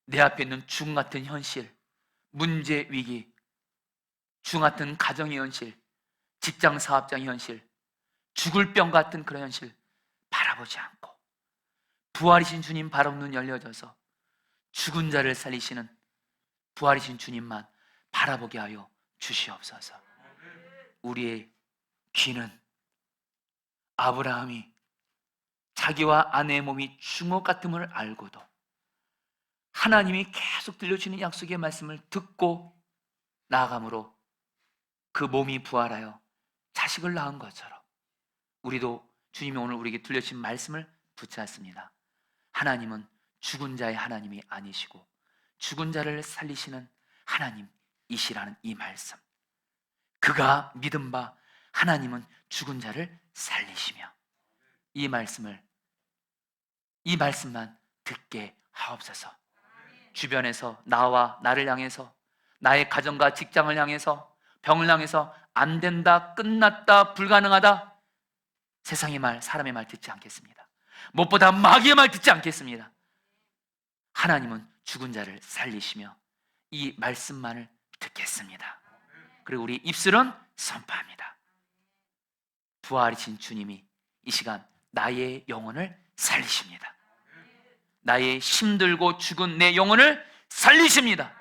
내 앞에 있는 죽음 같은 현실, 문제, 위기, 죽음 같은 가정의 현실, 직장 사업장의 현실, 죽을 병 같은 그런 현실 바라보지 않고 부활이신 주님 바라보는 눈 열려져서 죽은 자를 살리시는 부활이신 주님만 바라보게 하여 주시옵소서. 우리의 귀는 아브라함이 자기와 아내의 몸이 주먹 같음을 알고도 하나님이 계속 들려주는 약속의 말씀을 듣고 나아감으로 그 몸이 부활하여 자식을 낳은 것처럼 우리도 주님이 오늘 우리에게 들려주신 말씀을 붙잡습니다. 하나님은 죽은 자의 하나님이 아니시고 죽은 자를 살리시는 하나님이시라는 이 말씀, 그가 믿은 바 하나님은 죽은 자를 살리시며 이 말씀만 듣게 하옵소서. 주변에서 나와 나를 향해서, 나의 가정과 직장을 향해서, 병을 향해서 안 된다, 끝났다, 불가능하다, 세상의 말, 사람의 말 듣지 않겠습니다. 무엇보다 마귀의 말 듣지 않겠습니다. 하나님은 죽은 자를 살리시며 이 말씀만을 듣겠습니다. 그리고 우리 입술은 선포합니다. 부활이신 주님이 이 시간 나의 영혼을 살리십니다. 나의 힘들고 죽은 내 영혼을 살리십니다.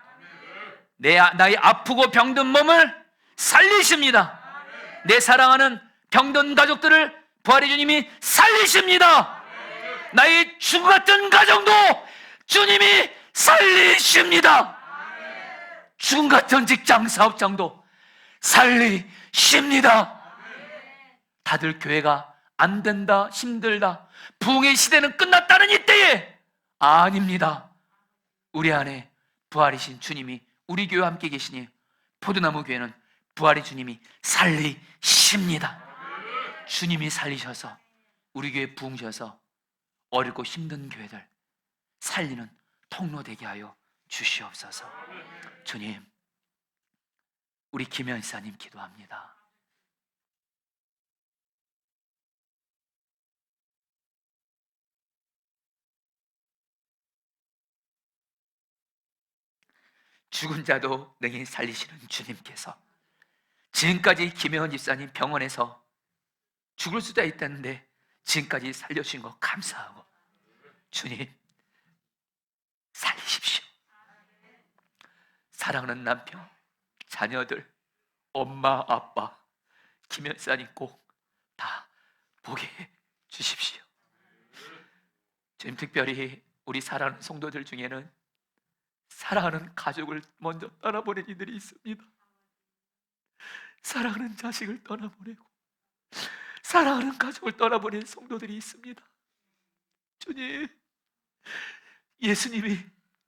나의 아프고 병든 몸을 살리십니다. 내 사랑하는 병든 가족들을 부활의 주님이 살리십니다. 나의 죽음 같은 가정도 주님이 살리십니다. 죽음 같은 직장 사업장도 살리십니다. 다들 교회가 안 된다, 힘들다, 부흥의 시대는 끝났다는 이때에 아닙니다. 우리 안에 부활이신 주님이 우리 교회와 함께 계시니 포도나무 교회는 부활의 주님이 살리십니다. 주님이 살리셔서 우리 교회 부흥셔서 어렵고 힘든 교회들 살리는 통로 되게 하여 주시옵소서. 주님, 우리 김현사님 기도합니다. 죽은 자도 능히 살리시는 주님께서 지금까지 김혜원 집사님 병원에서 죽을 수도 있다는데 지금까지 살려주신 거 감사하고, 주님 살리십시오. 사랑하는 남편, 자녀들, 엄마, 아빠, 김현사님 꼭 다 보게 해 주십시오. 주님, 특별히 우리 사랑하는 성도들 중에는 사랑하는 가족을 먼저 떠나보낸 이들이 있습니다. 사랑하는 자식을 떠나보내고 사랑하는 가족을 떠나보낸 성도들이 있습니다. 주님, 예수님이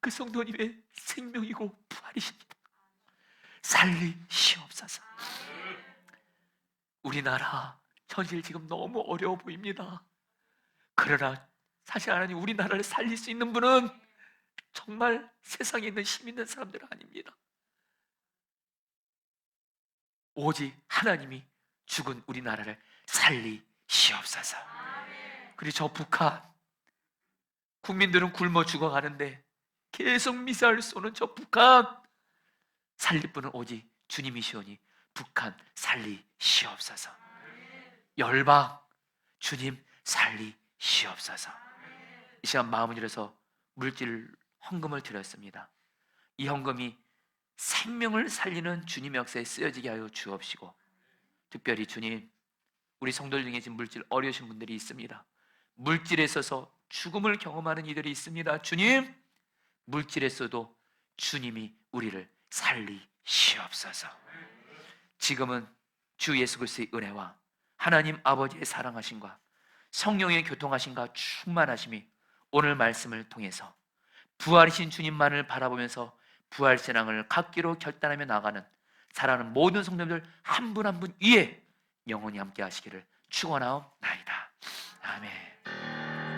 그 성도님의 생명이고 부활이십니다. 살리시옵소서. 우리나라 현실 지금 너무 어려워 보입니다. 그러나 사실 하나님, 우리나라를 살릴 수 있는 분은 정말 세상에 있는 힘 있는 사람들은 아닙니다. 오직 하나님이 죽은 우리나라를 살리시옵소서. 그리고 저 북한 국민들은 굶어 죽어가는데 계속 미사일 쏘는 저 북한 살릴 분은 오직 주님이시오니 북한 살리시옵소서. 열방 주님 살리시옵소서. 이 시간 마음을 들여서 물질 헌금을 드렸습니다. 이 헌금이 생명을 살리는 주님의 역사에 쓰여지게 하여 주옵시고, 특별히 주님, 우리 성도들 중에 지금 물질 어려우신 분들이 있습니다. 물질에 있어서 죽음을 경험하는 이들이 있습니다. 주님, 물질에서도 주님이 우리를 살리시옵소서. 지금은 주 예수 그리스도의 은혜와 하나님 아버지의 사랑하심과 성령의 교통하심과 충만하심이 오늘 말씀을 통해서 부활이신 주님만을 바라보면서 부활신앙을 갖기로 결단하며 나가는 사랑하는 모든 성도님들 한 분 한 분 위에 영원히 함께 하시기를 축원하옵나이다.